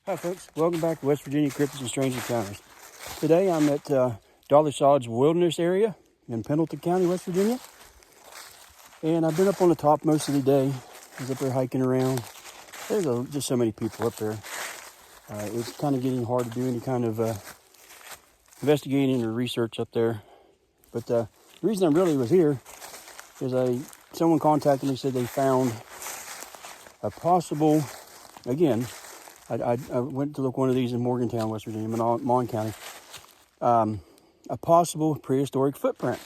Hi folks, welcome back to West Virginia Cryptids and Strange Encounters. Today I'm at Dolly Sod's Wilderness area in Pendleton County, West Virginia. And I've been up on the top most of the day. I was up there hiking around. There's just so many people up there. It's kind of getting hard to do any kind of investigating or research up there. But the reason I really was here is someone contacted me, said they found a possible, again, I went to look one of these in Morgantown, West Virginia, Mon County. A possible prehistoric footprint.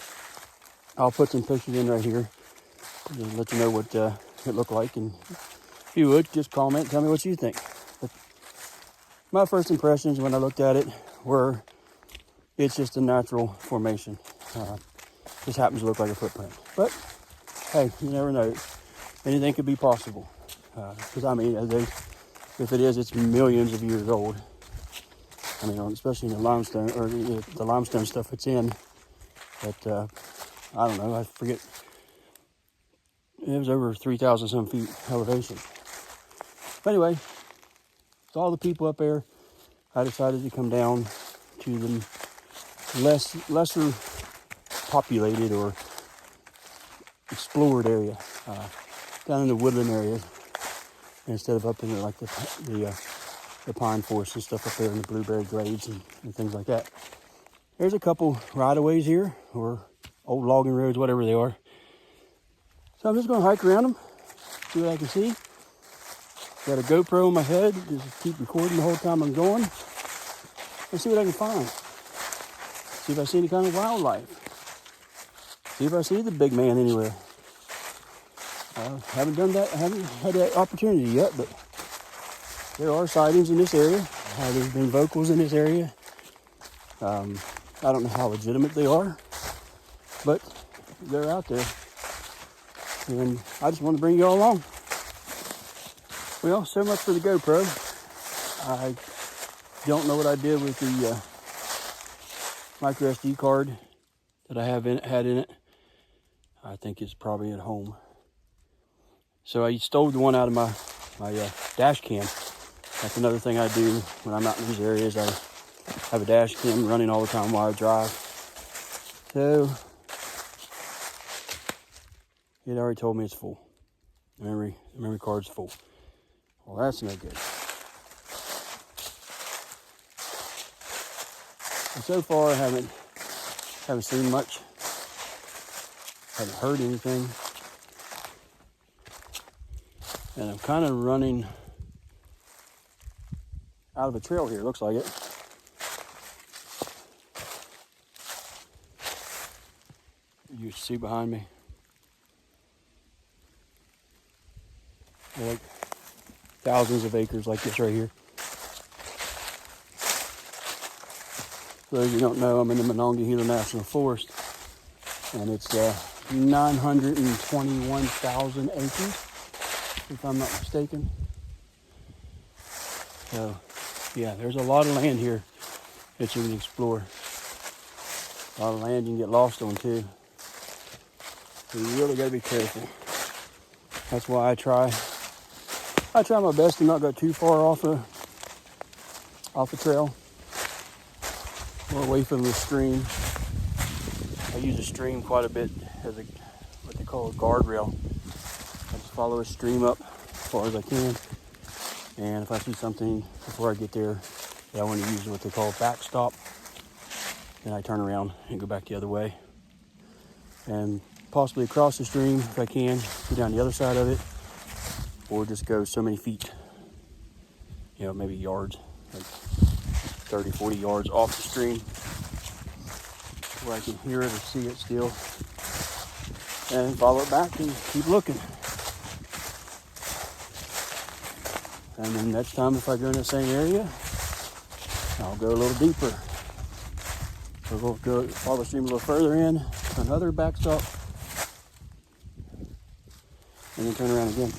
I'll put some pictures in right here to let you know what it looked like. And if you would, just comment, tell me what you think. But my first impressions when I looked at it were, it's just a natural formation. Just happens to look like a footprint. But, hey, you never know. Anything could be possible. Because, if it is, it's millions of years old. I mean, especially in the limestone, or the limestone stuff it's in. But, I don't know, I forget. It was over 3,000 some feet elevation. But anyway, with all the people up there, I decided to come down to the lesser populated or explored area, down in the woodland area, instead of up in like the pine forest and stuff up there in the blueberry glades and things like that. There's a couple right-of-ways here, or old logging roads, whatever they are. So I'm just going to hike around them, see what I can see. Got a GoPro on my head, just keep recording the whole time I'm going, and see what I can find. See if I see any kind of wildlife. See if I see the big man anywhere. Haven't done that. I haven't had that opportunity yet, but there are sightings in this area. There's been vocals in this area. I don't know how legitimate they are, but they're out there. And I just want to bring you all along. Well, so much for the GoPro. I don't know what I did with the micro SD card that I had in it. I think it's probably at home. So I stole the one out of my dash cam. That's another thing I do when I'm out in these areas. I have a dash cam running all the time while I drive. So it already told me it's full. The memory card's full. Well, that's no good. And so far I haven't seen much. Haven't heard anything. And I'm kind of running out of a trail here, looks like it. You see behind me. They're like thousands of acres like this right here. For those of you who don't know, I'm in the Monongahela National Forest. And it's 921,000 acres. If I'm not mistaken. So, yeah, there's a lot of land here that you can explore. A lot of land you can get lost on too. So you really got to be careful. That's why I try my best to not go too far off the trail or away from the stream. I use a stream quite a bit as what they call a guardrail. I just follow a stream up as far as I can. And if I see something before I get there that I want to use what they call a backstop, then I turn around and go back the other way. And possibly across the stream if I can, go down the other side of it, or just go so many feet, maybe yards, like 30, 40 yards off the stream where I can hear it or see it still, and follow it back and keep looking. And then next time if I go in the same area, I'll go a little deeper. So we'll go follow the stream a little further in, another backstop, and then turn around again.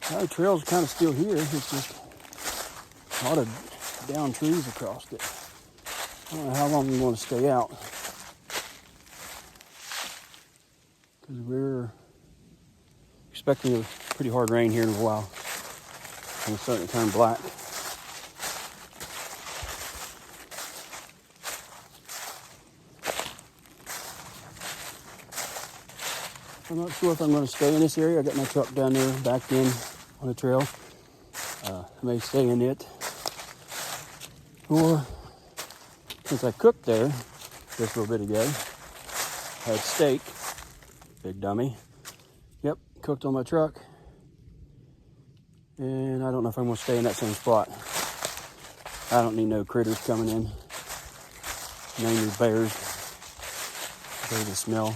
Now the trail's kind of still here. It's just a lot of down trees across it. I don't know how long we want to stay out. because we're expecting a pretty hard rain here in a while. And it's starting to turn black. I'm not sure if I'm going to stay in this area. I got my truck down there backed in on the trail. I may stay in it. Or, since I cooked there just a little bit ago, had steak, big dummy. Yep, cooked on my truck. And I don't know if I'm going to stay in that same spot. I don't need no critters coming in. Mainly bears. They the smell.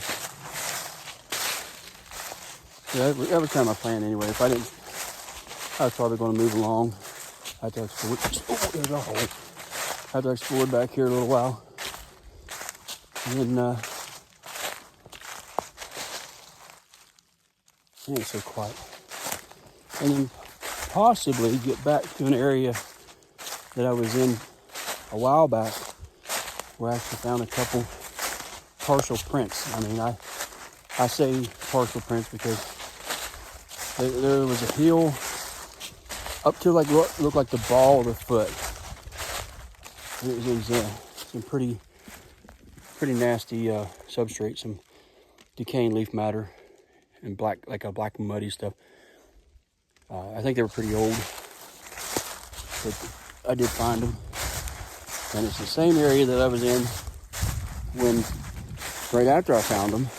Yeah, that was kind of my plan anyway. If I didn't, I was probably going to move along. I had to explore. Oh, there's a hole. I had to explore back here a little while. And then, it's so quiet. And then possibly get back to an area that I was in a while back where I actually found a couple partial prints. I mean, I say partial prints because there was a heel up to like what looked like the ball of the foot. It was some pretty nasty substrate, some decaying leaf matter and black, like a black muddy stuff. I think they were pretty old, but I did find them. And it's the same area that I was in when, right after I found them,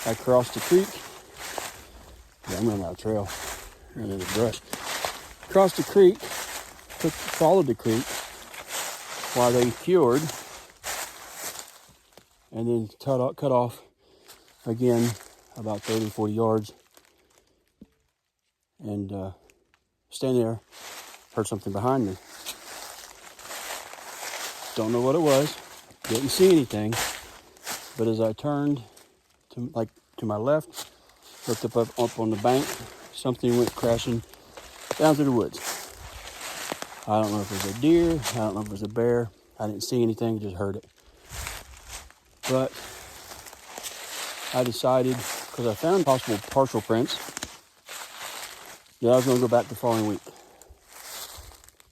I crossed the creek. Yeah, I'm running out of trail. Running in the brush. Crossed the creek, followed the creek while they cured, and then cut off again about 30, 40 yards. And standing there, heard something behind me. Don't know what it was. Didn't see anything. But as I turned to my left, looked up on the bank, something went crashing down through the woods. I don't know if it was a deer. I don't know if it was a bear. I didn't see anything, just heard it. But I decided, because I found possible partial prints, that I was going to go back the following week.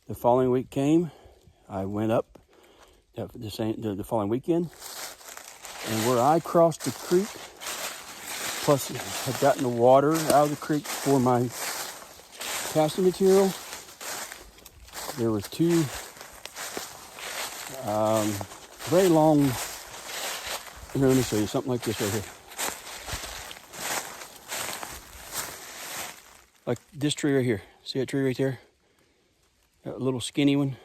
The following week came. I went up the following weekend. And where I crossed the creek, plus had gotten the water out of the creek for my casting material, there was two very long, here, let me show you something like this right here. Like this tree right here. See that tree right there? That little skinny one.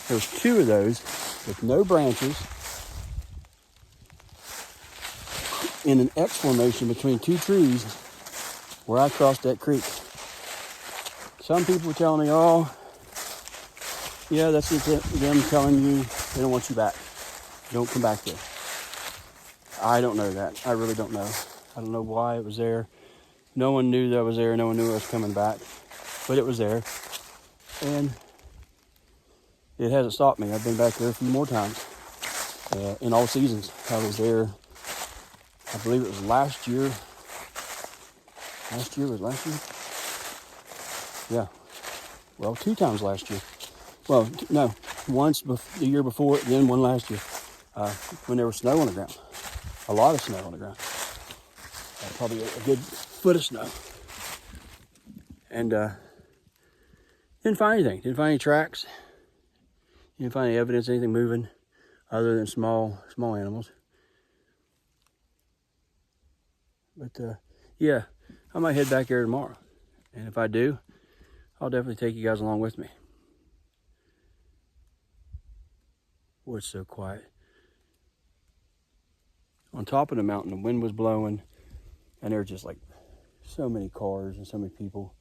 There's two of those with no branches in an X formation between two trees where I crossed that creek. Some people were telling me, oh, yeah, that's them telling you they don't want you back. Don't come back there. I don't know that. I really don't know. I don't know why it was there. No one knew that I was there. No one knew I was coming back. But it was there. And it hasn't stopped me. I've been back there a few more times. In all seasons. I was there, I believe it was last year. Last year? Yeah. Well, 2 times last year. Well, no. Once the year before, then one last year. When there was snow on the ground. A lot of snow on the ground. Probably a good foot of snow. And didn't find anything. Didn't find any tracks. Didn't find any evidence of anything moving other than small animals. But yeah, I might head back there tomorrow. And if I do, I'll definitely take you guys along with me. Boy, it's so quiet. On top of the mountain, the wind was blowing, and there were just like so many cars and so many people.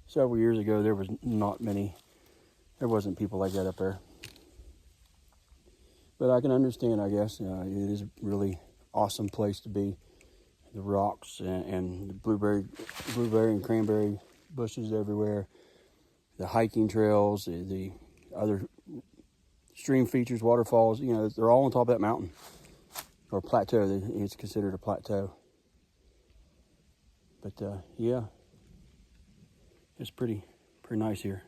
Several years ago, there wasn't people like that up there. But I can understand, I guess. It is a really awesome place to be. The rocks and the blueberry and cranberry bushes everywhere. The hiking trails, the other stream features, waterfalls, they're all on top of that mountain. or plateau. It's considered a plateau. But yeah, it's pretty nice here.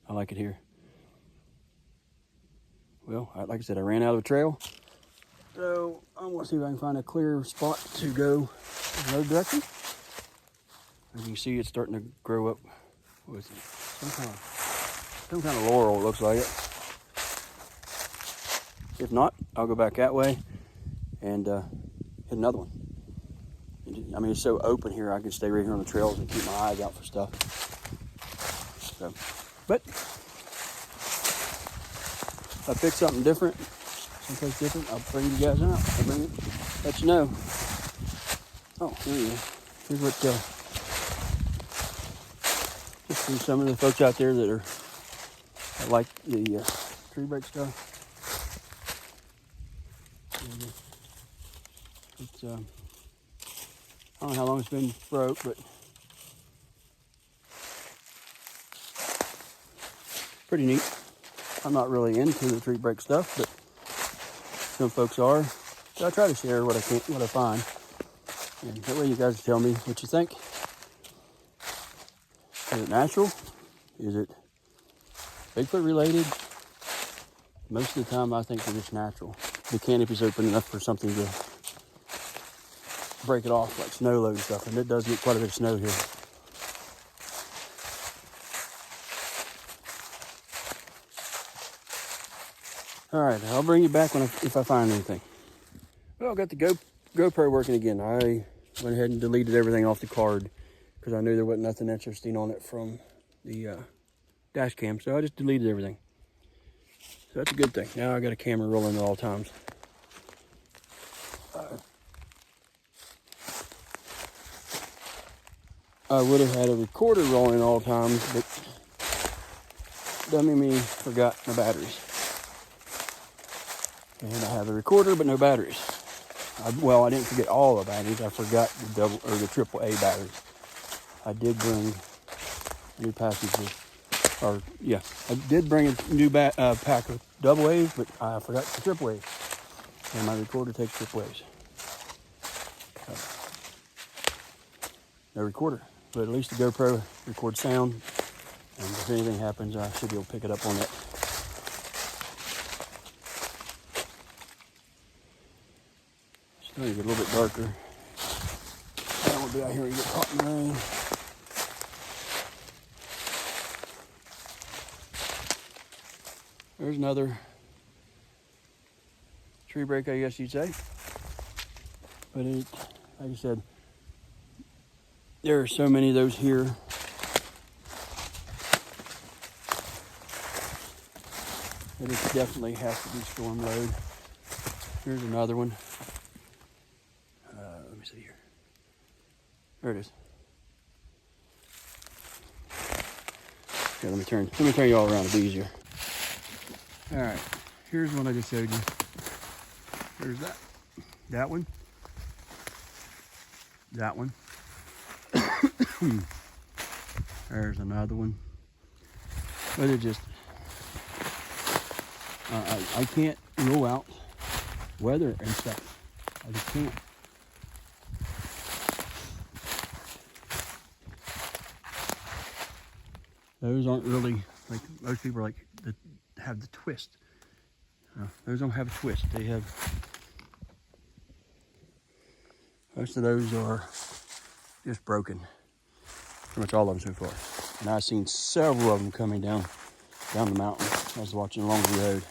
I like it here. Well, like I said, I ran out of a trail, so I'm gonna see if I can find a clear spot to go in another direction. As you can see, it's starting to grow up. What is it? Some kind of laurel, it looks like it. If not, I'll go back that way and hit another one. I mean, it's so open here, I can stay right here on the trails and keep my eyes out for stuff. So, but if I pick something different, someplace different, I'll bring you guys out. I'll bring it, let you know. Oh, here you go. Here's what, just see some of the folks out there that like the tree break stuff. It's I don't know how long it's been broke, but pretty neat. I'm not really into the tree break stuff, but some folks are. So I try to share what I find, and that way you guys tell me what you think. Is it natural? Is it Bigfoot related? Most of the time, I think they're just natural. The canopy's open enough for something to break it off, like snow load and stuff, and it does get quite a bit of snow here. All right, I'll bring you back if I find anything. Well, I got the GoPro working again. I went ahead and deleted everything off the card because I knew there wasn't nothing interesting on it from the dash cam, so I just deleted everything. So that's a good thing. Now I got a camera rolling at all times. I would have had a recorder rolling at all times, but dummy me forgot my batteries. And I have a recorder, but no batteries. I didn't forget all the batteries. I forgot the AAA batteries. I did bring new packages, I did bring a new pack of double A's, but I forgot the triple A's. And my recorder takes triple A's. No recorder, but at least the GoPro records sound, and if anything happens, I should be able to pick it up on it. It's starting to get a little bit darker. I don't want to be out here and get caught in the rain. There's another tree break, I guess you'd say. But like I said, there are so many of those here. That it definitely has to be storm load. Here's another one. Let me see here. There it is. Okay, let me turn you all around, it'll be easier. All right, here's one I just showed you. There's that one, that one. There's another one. But it just, I can't rule out weather and stuff. I just can't. Those aren't really, like most people are like, have the twist. Those don't have a twist. They have, most of those are just broken. Pretty much all of them so far. And I've seen several of them coming down the mountain. I was watching along the road.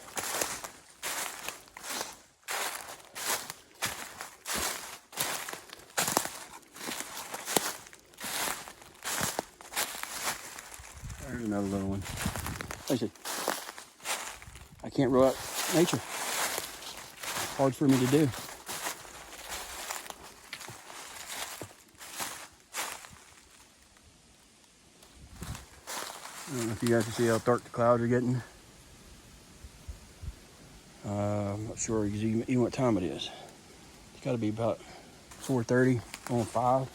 There's another little one. Like I said, I can't rule out nature. It's hard for me to do. I don't know if you guys can see how dark the clouds are getting. I'm not sure even what time it is. It's got to be about 4:30, on 5.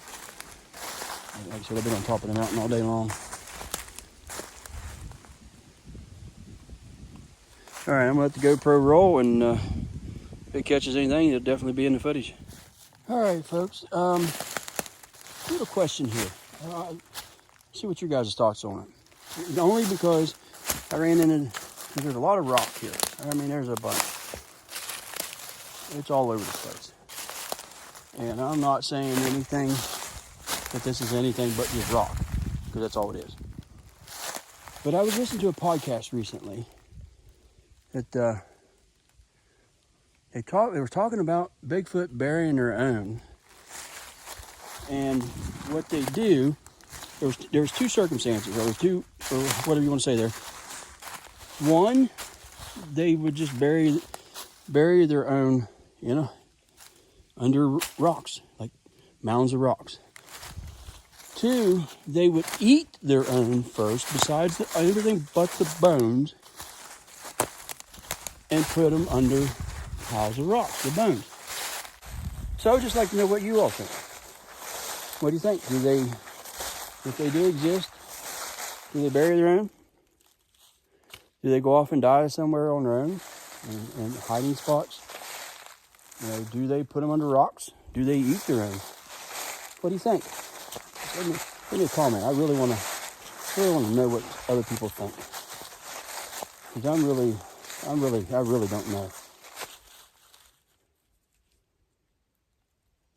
Like I said, I've been on top of the mountain all day long. All right, I'm gonna let the GoPro roll and If it catches anything, it'll definitely be in the footage. All right, folks. Little question here. See what your guys' thoughts on it. Only because I ran into, there's a lot of rock here. I mean, there's a bunch. It's all over the place. And I'm not saying anything that this is anything but just rock, because that's all it is. But I was listening to a podcast recently that they were talking about Bigfoot burying their own. And what they do, there was two circumstances, or two, or whatever you want to say there. One, they would just bury their own, under rocks, like mounds of rocks. Two, they would eat their own first, besides everything but the bones, and put them under piles of rocks, the bones. So I would just like to know what you all think. What do you think? If they do exist, do they bury their own? Do they go off and die somewhere on their own in hiding spots? Do they put them under rocks? Do they eat their own? What do you think? Leave me a comment. I really want to know what other people think. Because I really don't know.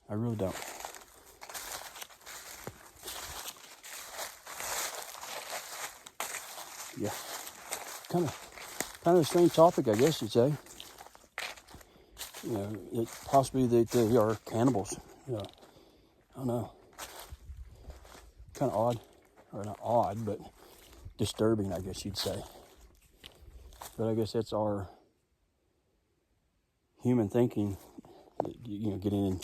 I really don't. Yeah. Kind of a strange topic, I guess you'd say. Possibly they are cannibals. I don't know. Kind of odd, or not odd, but disturbing, I guess you'd say. But I guess that's our human thinking, getting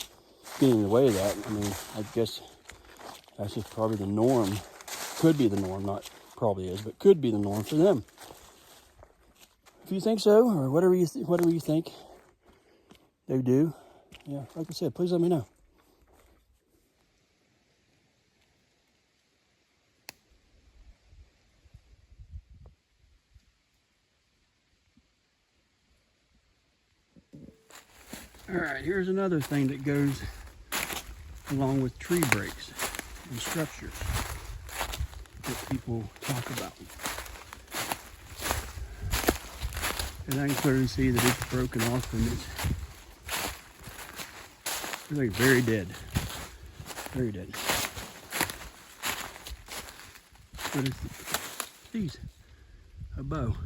in the way of that. I mean, I guess that's just probably the norm. Could be the norm, not probably is, but could be the norm for them. If you think so, or whatever you think they do, yeah, like I said, please let me know. All right, here's another thing that goes along with tree breaks and structures that people talk about. And I can clearly see that it's broken off and it's like very dead. Very dead. But it's a bow.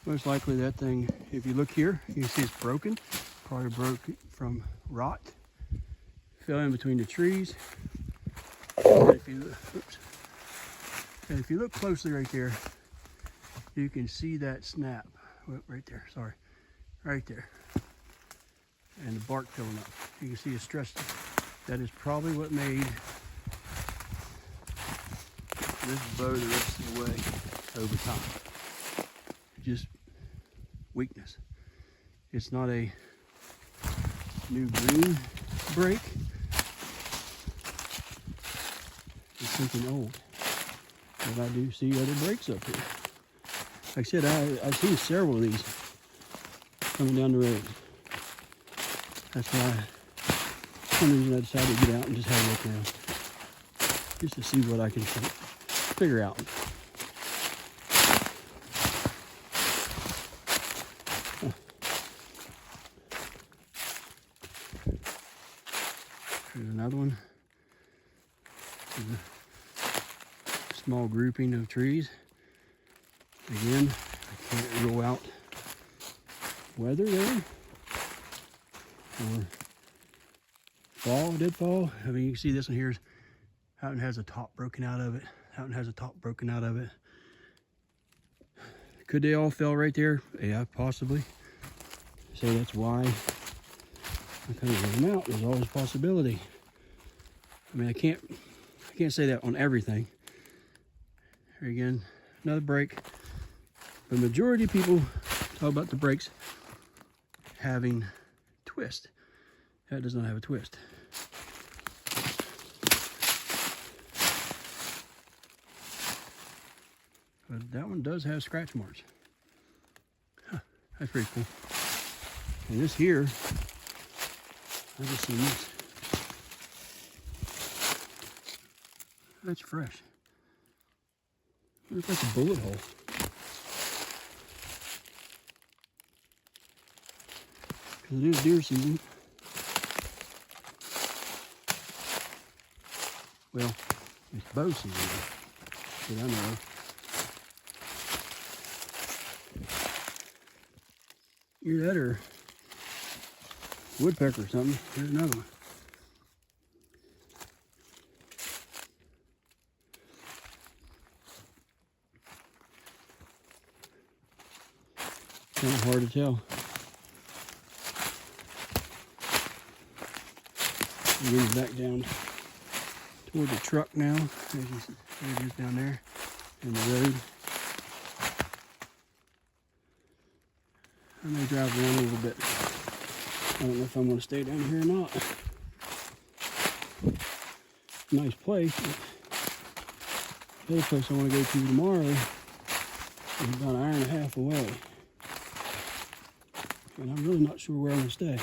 Most likely that thing, if you look here, you can see it's broken. Probably broke from rot. Fell in between the trees. And if you look closely right there, you can see that snap. Right there, sorry. Right there. And the bark filling up. You can see it's stressed. That is probably what made this bow the rest of the way over time. Just weakness. It's not a new green break. It's something old. But I do see other breaks up here. Like I said, I've seen several of these coming down the road. That's why some reason I decided to get out and just have a look around. Just to see what I can figure out. There's another one. There's a small grouping of trees. Again, I can't rule out weather there. Or fall, dead fall. I mean, you can see this one here. That one has a top broken out of it. That one has a top broken out of it. Could they all fell right there? Yeah, possibly. So that's why I kind of run them out. There's always a possibility. I mean, I can't say that on everything. Here again, another break. The majority of people talk about the breaks having twist. That does not have a twist. But that one does have scratch marks. Huh, that's pretty cool. And this here, I just seen this. That's fresh. I wonder if that's a bullet hole. Because it is deer season. Well, it's bow season, that I know of. Either that or woodpecker or something. Here's another one. Kind of hard to tell. Move back down toward the truck now. There it is down there in the road. I may drive around a little bit. I don't know if I'm going to stay down here or not. Nice place, but the other place I want to go to tomorrow is about 1.5 hours away. And I'm really not sure where I'm going to stay.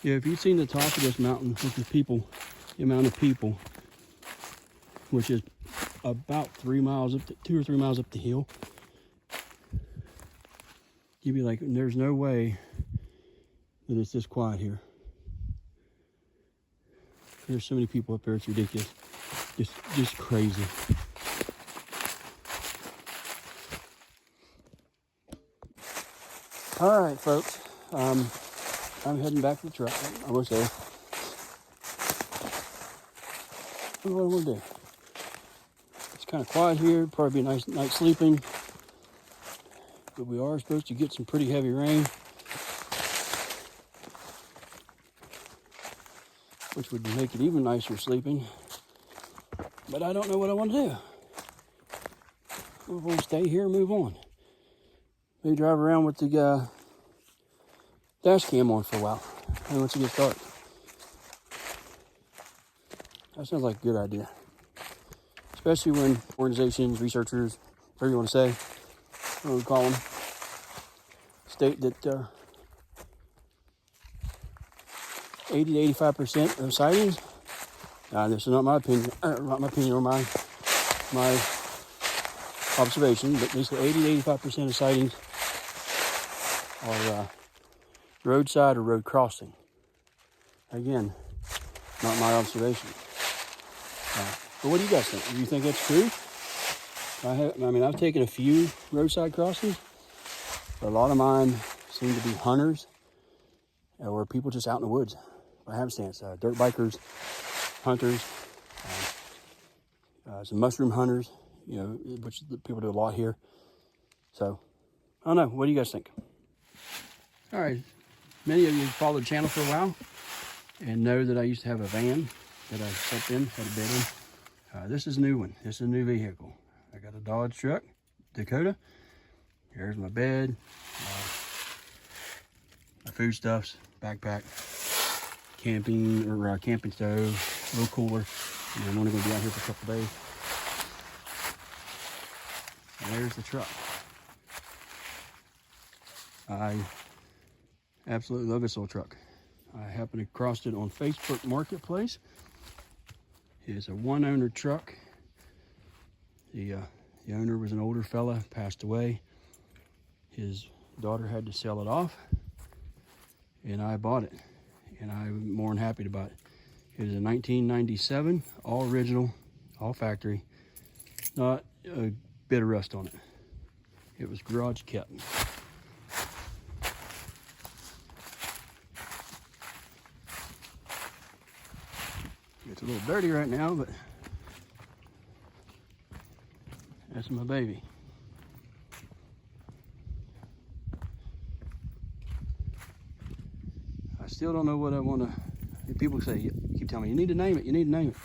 Yeah, if you've seen the top of this mountain with the amount of people, which is about 2 or 3 miles up the hill, you'd be like, there's no way that it's this quiet here. There's so many people up there, it's ridiculous. Just crazy. All right, folks. I'm heading back to the truck. I was there. What do I want to do? It's kind of quiet here. Probably be a nice night sleeping. But we are supposed to get some pretty heavy rain, which would make it even nicer sleeping. But I don't know what I want to do. We're going to stay here and move on. Maybe drive around with the dash cam on for a while. And once it gets dark. That sounds like a good idea. Especially when organizations, researchers, whatever you want to say, what we call them, state that 80 to 85% of sightings. This is not my opinion, or my observation, but basically 80 to 85% of sightings are roadside or road crossing. Again, not my observation. But what do you guys think? Do you think that's true? I've taken a few roadside crossings, but a lot of mine seem to be hunters or people just out in the woods by happenstance. Dirt bikers, hunters, some mushroom hunters, which people do a lot here. So, I don't know. What do you guys think? All right. Many of you followed the channel for a while and know that I used to have a van that I slept in, had a bed in. This is a new one. This is a new vehicle. I got a Dodge truck, Dakota. Here's my bed, my foodstuffs, backpack, camping stove, a little cooler. I'm only going to be out here for a couple days. And there's the truck. I absolutely love this little truck. I happened to cross it on Facebook Marketplace. It's a one-owner truck. The owner was an older fella, passed away. His daughter had to sell it off, and I bought it. And I'm more than happy to buy it. It is a 1997, all original, all factory. Not a bit of rust on it. It was garage kept. It's a little dirty right now, but that's my baby. I still don't know what I want to. People say, keep telling me, you need to name it, you need to name it.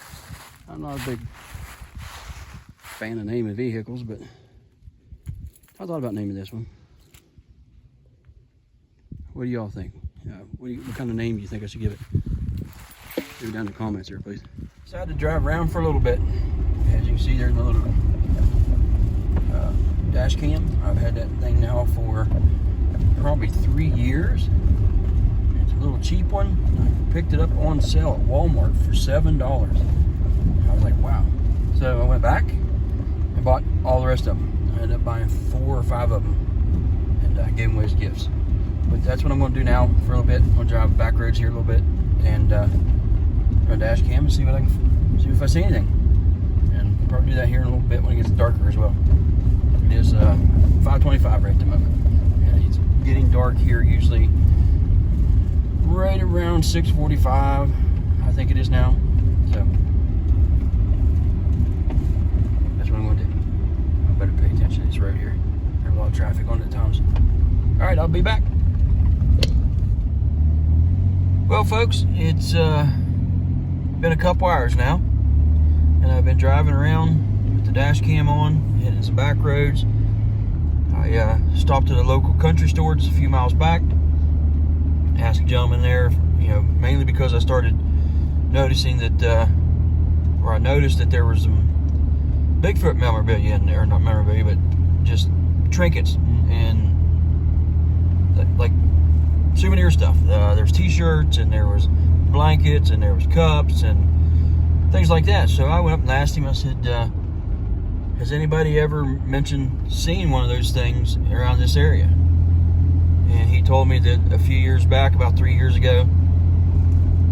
I'm not a big fan of naming vehicles, but I thought about naming this one. What do y'all think? What kind of name do you think I should give it? Leave it down in the comments here, please. Decided to drive around for a little bit. As you can see, there's my little dash cam. I've had that thing now for probably 3 years. It's a little cheap one. I picked it up on sale at Walmart for $7. I was like, wow. So I went back and bought all the rest of them. I ended up buying 4 or 5 of them and gave them away as gifts. But that's what I'm going to do now for a little bit. I'm going to drive back roads here a little bit and run dash cam and see what I can see if I see anything. And I'll probably do that here in a little bit when it gets darker as well. It is 5:25 right at the moment, and it's getting dark here usually right around 6:45. I think it is now. So that's what I'm going to do. I better pay attention to this road here. There's a lot of traffic on it at times. All right, I'll be back. Well, folks, it's been a couple hours now, and I've been driving around with the dash cam on, hitting some back roads. I stopped at a local country store just a few miles back. Asked a gentleman there, mainly because I started noticing that, or I noticed that there was some Bigfoot memorabilia in there, not memorabilia, but just trinkets and like souvenir stuff. There's t-shirts and there was blankets and there was cups and things like that. So I went up and asked him, I said, has anybody ever mentioned seeing one of those things around this area? And he told me that a few years back, about 3 years ago,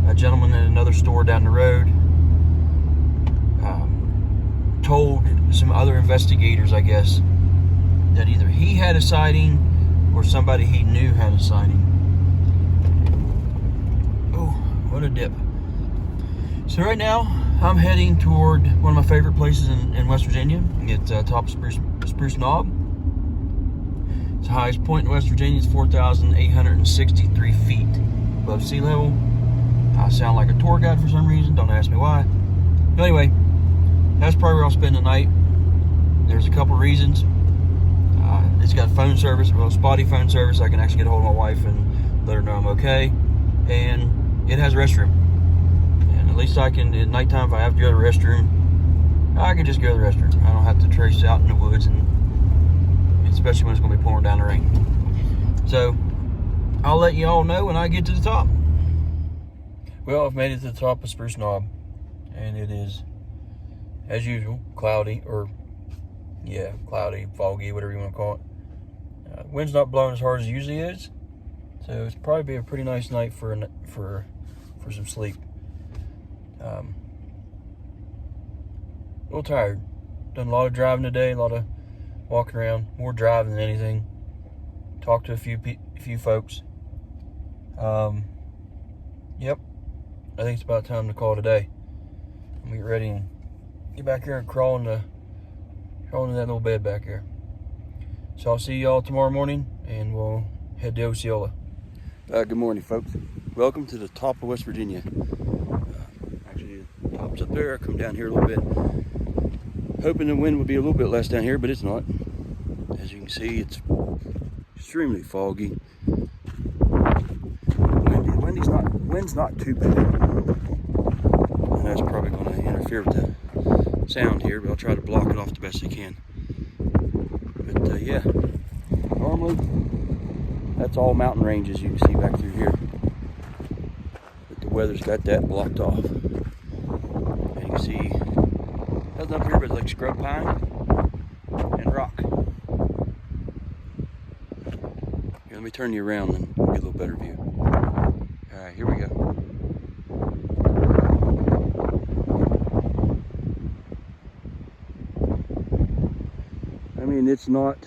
a gentleman at another store down the road told some other investigators, I guess, that either he had a sighting or somebody he knew had a sighting. Oh, what a dip. So right now, I'm heading toward one of my favorite places in West Virginia. It's top of Spruce Knob. It's the highest point in West Virginia. It's 4,863 feet above sea level. I sound like a tour guide for some reason. Don't ask me why. But anyway, that's probably where I'll spend the night. There's a couple reasons. It's got phone service, well, spotty phone service. I can actually get a hold of my wife and let her know I'm okay. And it has a restroom. And at least I can, at nighttime, if I have to go to the restroom, I can just go to the restroom. I don't have to trace out in the woods, and especially when it's going to be pouring down the rain. So I'll let you all know when I get to the top. Well, I've made it to the top of Spruce Knob, and it is, as usual, cloudy, foggy, whatever you want to call it. Wind's not blowing as hard as it usually is, so it's probably be a pretty nice night for some sleep. A little tired. Done a lot of driving today, a lot of walking around, more driving than anything. Talked to a few folks. Yep, I think it's about time to call today. I'm gonna get ready and get back here and crawl into that little bed back here. So I'll see y'all tomorrow morning, and we'll head to Osceola. Good morning, folks. Welcome to the top of West Virginia. Actually, the top's up there. I come down here a little bit, hoping the wind would be a little bit less down here, but it's not. As you can see, it's extremely foggy. Wind's not too bad. And that's probably going to interfere with the sound here, but I'll try to block it off the best I can. But yeah, normally that's all mountain ranges you can see back through here, but the weather's got that blocked off. And you can see nothing up here but like scrub pine and rock. Here, let me turn you around and get a little better view. All right, here we go. I mean, it's not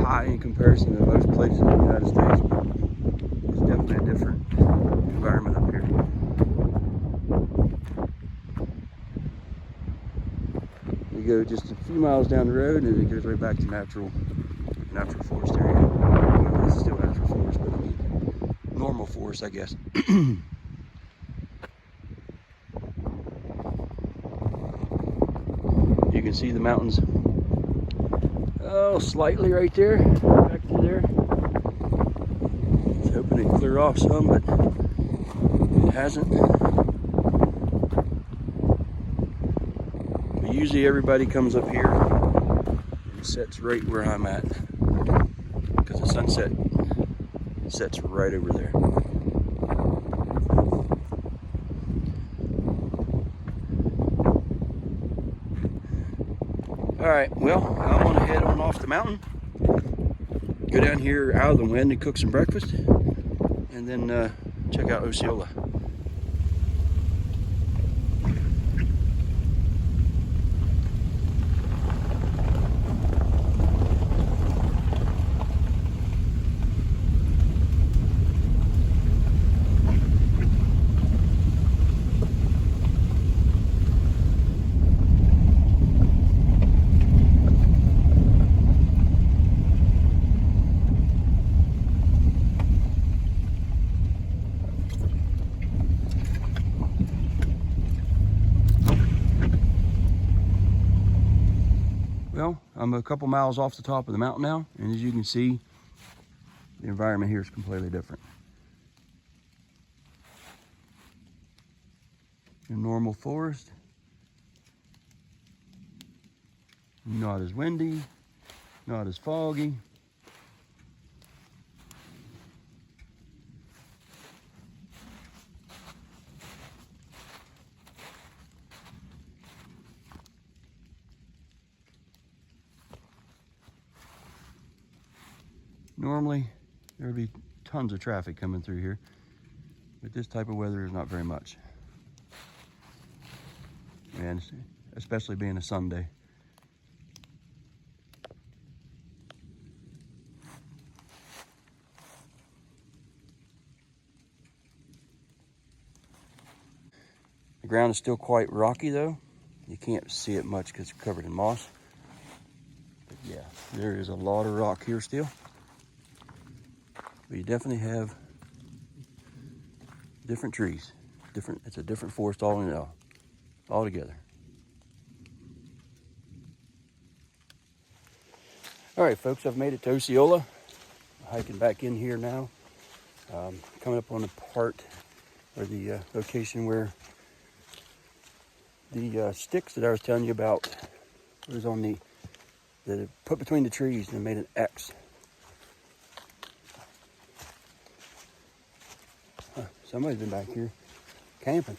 high in comparison to most places in the United States, but it's definitely a different environment up here. We go just a few miles down the road and it goes right back to natural forest area. Well, this is still natural forest, but I mean normal forest, I guess. You can see the mountains, slightly right there, back to there. It's hoping to clear off some, but hasn't. But usually everybody comes up here and sets right where I'm at, because the sunset sets right over there. All right, well, I'm gonna head on off the mountain, go down here out of the wind and cook some breakfast, and then check out Osceola. Well, I'm a couple miles off the top of the mountain now, and as you can see, the environment here is completely different. A normal forest, not as windy, not as foggy. Normally, there would be tons of traffic coming through here, but this type of weather is not very much. And especially being a Sunday. The ground is still quite rocky though. You can't see it much because it's covered in moss. But yeah, there is a lot of rock here still. But you definitely have different trees. It's a different forest all in all together. All right, folks, I've made it to Osceola. Hiking back in here now. Coming up on the part or the location where the sticks that I was telling you about was on that put between the trees and made an X. Huh, somebody's been back here camping.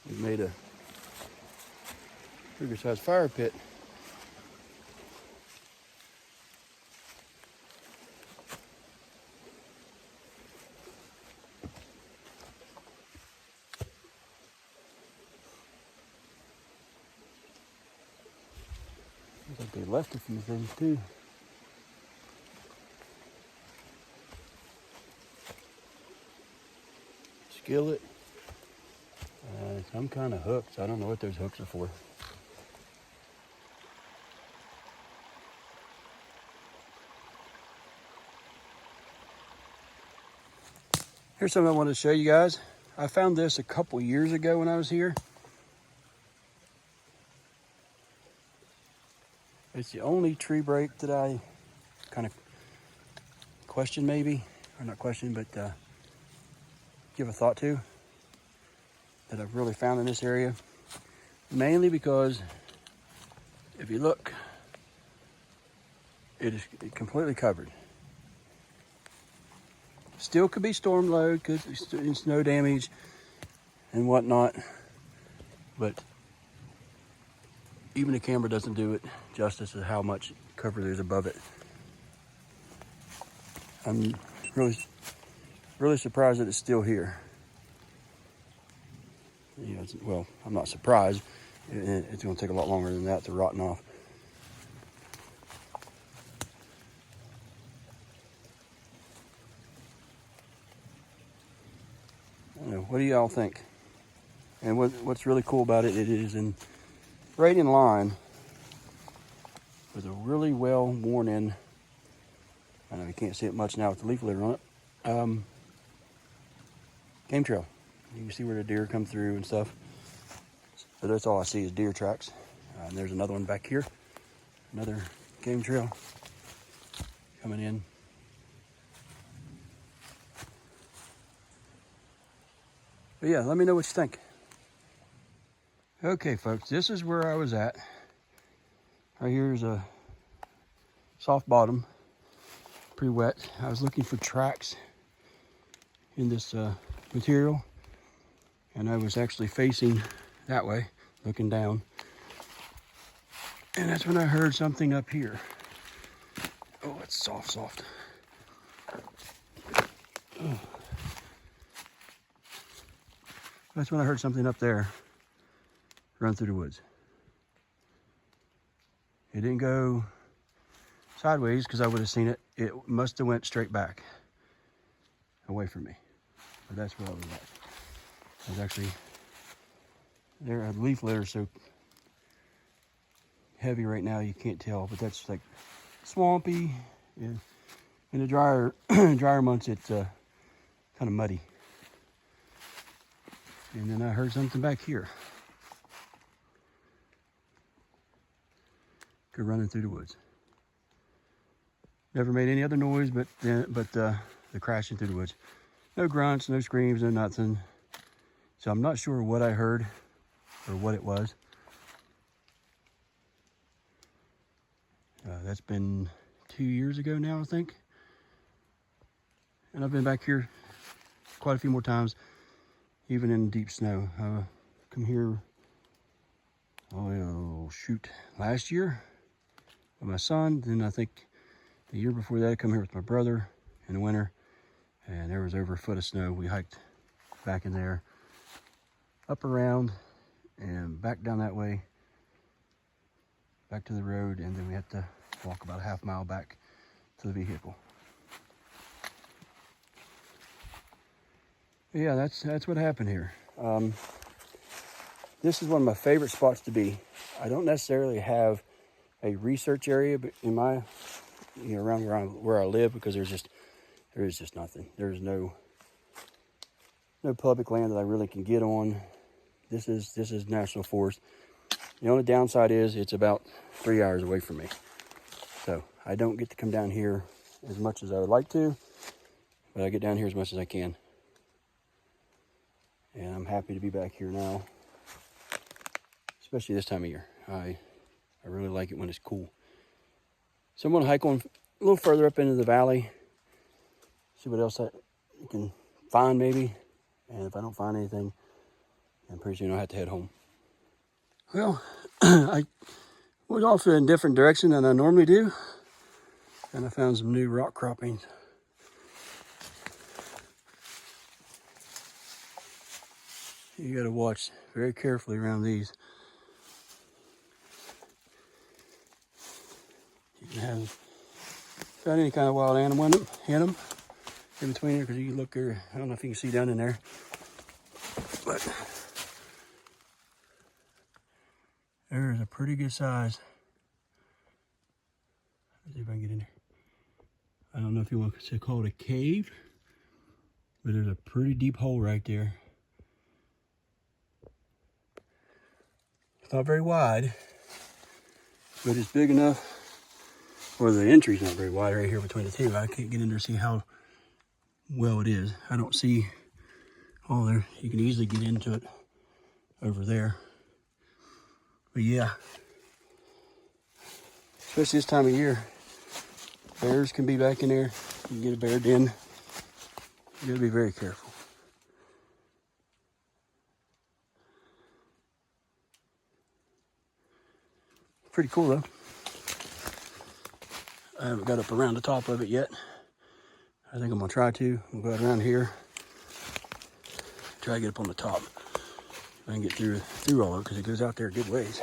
We made a bigger size fire pit. Looks like they left a few things too. Skillet. Some kind of hooks. I don't know what those hooks are for. Here's something I wanted to show you guys. I found this a couple years ago when I was here. It's the only tree break that I kind of question maybe, or not question, but give a thought to, that I've really found in this area. Mainly because if you look, it is completely covered. Still could be storm load, could be snow damage and whatnot, but even the camera doesn't do it justice to how much cover there's above it. I'm really surprised that it's still here. You know, well, I'm not surprised. It's going to take a lot longer than that to rotten off. I don't know, what do y'all think? And what's really cool about it, it is right in line with a really well worn in, I know you can't see it much now with the leaf litter on it, game trail. You can see where the deer come through and stuff. But that's all I see is deer tracks. And there's another one back here. Another game trail coming in. But yeah, let me know what you think. Okay, folks, this is where I was at. Right here is a soft bottom, pretty wet. I was looking for tracks in this material, and I was actually facing that way, looking down. And that's when I heard something up here. Oh, it's soft. Oh. That's when I heard something up there run through the woods. It didn't go sideways because I would have seen it. It must have went straight back away from me. But that's where I was at. I was actually there. The leaf litter is so heavy right now you can't tell, but that's like swampy. In the drier months it's kind of muddy. And then I heard something back here. Go running through the woods. Never made any other noise but the crashing through the woods. No grunts, no screams, no nothing. So I'm not sure what I heard or what it was. That's been 2 years ago now, I think. And I've been back here quite a few more times, even in deep snow. Come here, last year with my son. Then I think the year before that, I come here with my brother in the winter, and there was over a foot of snow. We hiked back in there, up around, and back down that way, back to the road, and then we had to walk about a half mile back to the vehicle. But yeah, that's what happened here. This is one of my favorite spots to be. I don't necessarily have a research area, but in my, around where I live, because there is just nothing. There's no public land that I really can get on. This is national forest. The only downside is it's about 3 hours away from me. So I don't get to come down here as much as I would like to, but I get down here as much as I can. And I'm happy to be back here now, especially this time of year. I really like it when it's cool. So I'm gonna hike on a little further up into the valley, see what else I can find maybe. And if I don't find anything, then pretty soon I'll have to head home. Well, I was off in a different direction than I normally do, and I found some new rock croppings. You gotta watch very carefully around these. You can have found any kind of wild animal in them in between here, because you can look there. I don't know if you can see down in there, but there is a pretty good size. Let's see if I can get in there. I don't know if you want to call it a cave, but there's a pretty deep hole right there. It's not very wide, but it's big enough. Or the entry's not very wide right here between the two. I can't get in there to see how well it is. I don't see all there. You can easily get into it over there. But yeah, especially this time of year, bears can be back in there. You can get a bear den. You gotta be very careful. Pretty cool though. I haven't got up around the top of it yet. I think I'm gonna try to. We'll go around here, try to get up on the top. I can get through all of it, because it goes out there a good ways.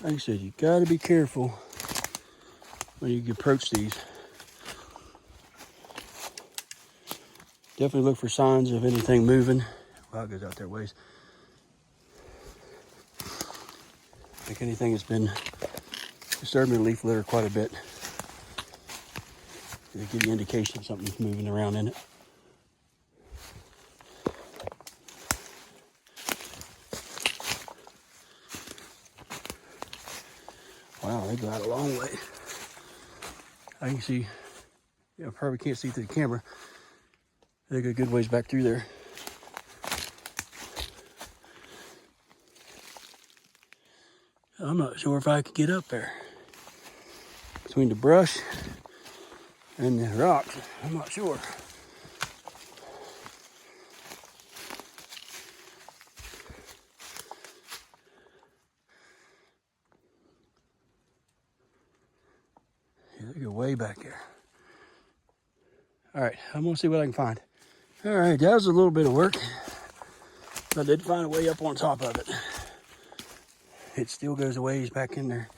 Like I said, you gotta be careful when you approach these. Definitely look for signs of anything moving. Well, it goes out there ways. Like anything that's been disturbing the leaf litter quite a bit. It'll give you indication something's moving around in it. Wow, they go out a long way. I can see, I probably can't see through the camera. They go a good ways back through there. I'm not sure if I could get up there. Between the brush and the rocks, I'm not sure. Yeah, they go way back there. All right, I'm gonna see what I can find. All right, that was a little bit of work, but I did find a way up on top of it. It still goes a ways back in there.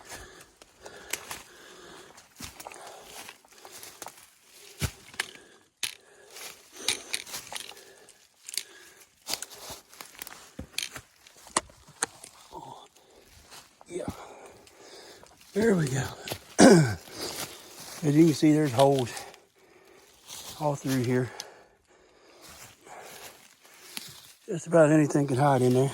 Oh, yeah, there we go. As you can see, there's holes all through here. Just about anything can hide in there.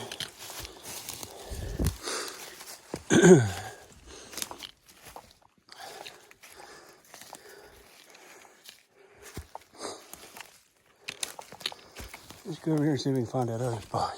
Let's go over here and see if we can find that other spot.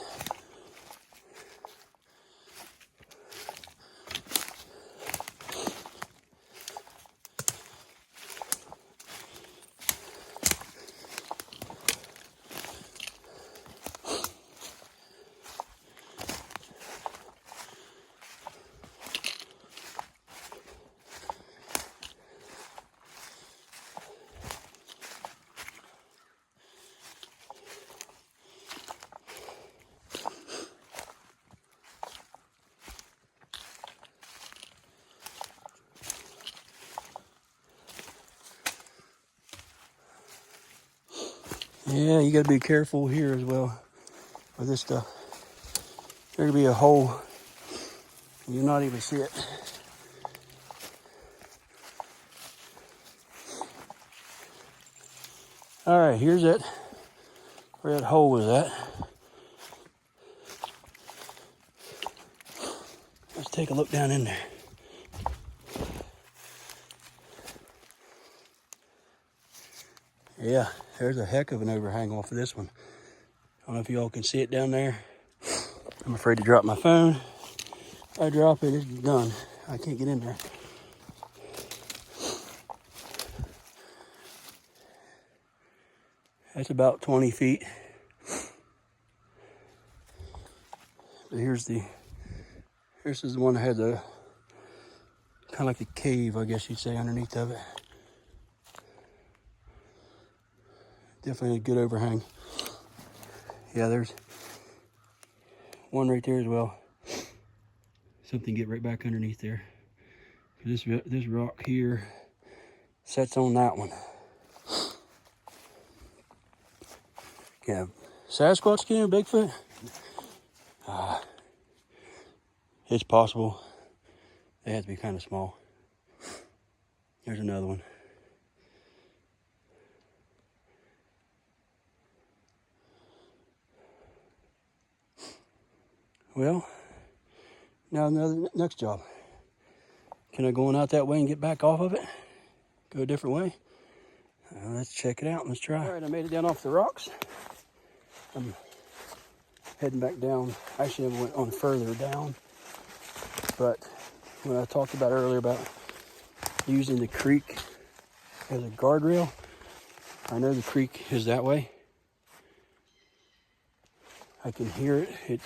Yeah, you gotta be careful here as well with this stuff. There could be a hole and you'll not even see it. All right, here's it, where that hole was at. Let's take a look down in there. Yeah, there's a heck of an overhang off of this one. I don't know if y'all can see it down there. I'm afraid to drop my phone. If I drop it, it's done. I can't get in there. That's about 20 feet. But this is the one that had the, kind of like a cave, I guess you'd say, underneath of it. Definitely a good overhang. Yeah, there's one right there as well. Something get right back underneath there. This rock here sets on that one. Yeah, Sasquatch skin, Bigfoot? It's possible. They have to be kind of small. There's another one. Well, now next job. Can I go on out that way and get back off of it? Go a different way? Let's check it out. Let's try. All right, I made it down off the rocks. I'm heading back down. Actually, I went on further down. But when I talked about earlier about using the creek as a guardrail, I know the creek is that way. I can hear it. It's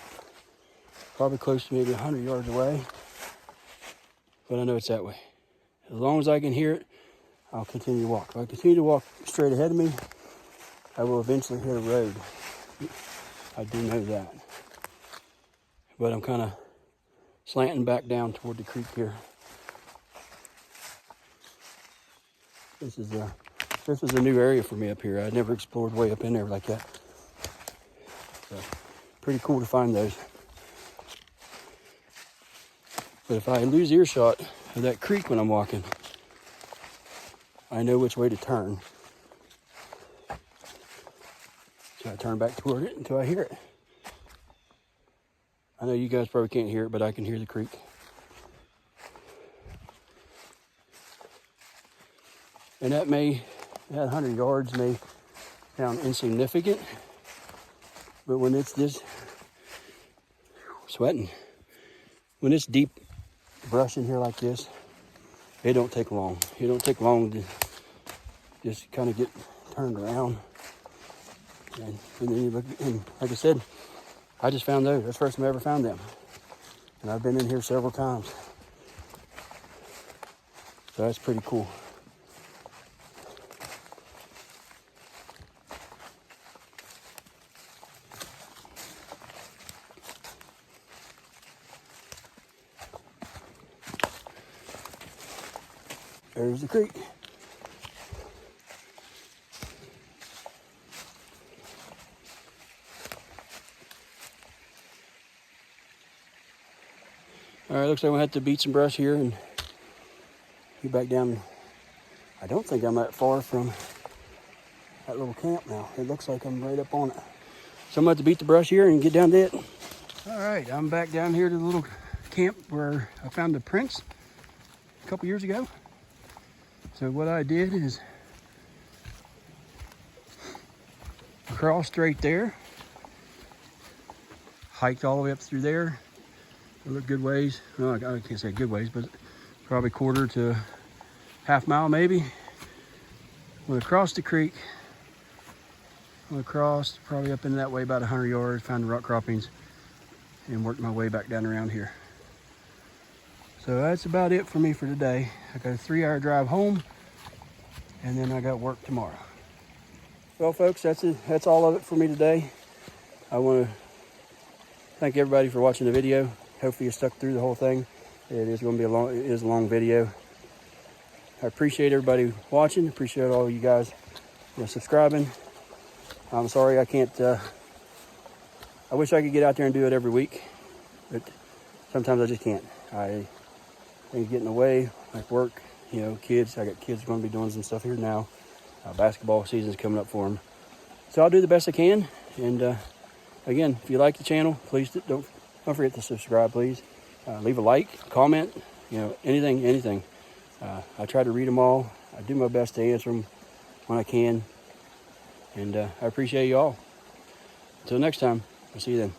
probably close to maybe 100 yards away, but I know it's that way. As long as I can hear it, I'll continue to walk. If I continue to walk straight ahead of me, I will eventually hit a road. I do know that. But I'm kind of slanting back down toward the creek here. This is a new area for me up here. I never explored way up in there like that. So, pretty cool to find those. But if I lose earshot of that creek when I'm walking, I know which way to turn. So I turn back toward it until I hear it. I know you guys probably can't hear it, but I can hear the creek. And that 100 yards may sound insignificant, but when it's this, sweating, when it's deep brush in here like this, it don't take long. It don't take long to just kind of get turned around. And then you look, and like I said, I just found those. That's the first time I ever found them. And I've been in here several times. So that's pretty cool. There's the creek. All right, looks like we'll have to beat some brush here and get back down. I don't think I'm that far from that little camp now. It looks like I'm right up on it. So I'm going to have to beat the brush here and get down to it. All right, I'm back down here to the little camp where I found the prints a couple years ago. So what I did is crossed right there, hiked all the way up through there. I looked good ways. No, I can't say good ways, but probably quarter to half mile maybe. Went across the creek. Went across, probably up in that way about 100 yards, found the rock croppings, and worked my way back down around here. So that's about it for me for today. I got a 3-hour drive home, and then I got work tomorrow. Well, folks, that's it. That's all of it for me today. I want to thank everybody for watching the video. Hopefully you stuck through the whole thing. It is going to be a long video. I appreciate everybody watching. Appreciate all you guys subscribing. I'm sorry I can't. I wish I could get out there and do it every week, but sometimes I just can't. Things get in the way, like work, kids. I got kids going to be doing some stuff here now. Basketball season's coming up for them. So I'll do the best I can. And again, if you like the channel, please don't forget to subscribe, please. Leave a like, comment, anything. I try to read them all. I do my best to answer them when I can. And I appreciate you all. Until next time, I'll see you then.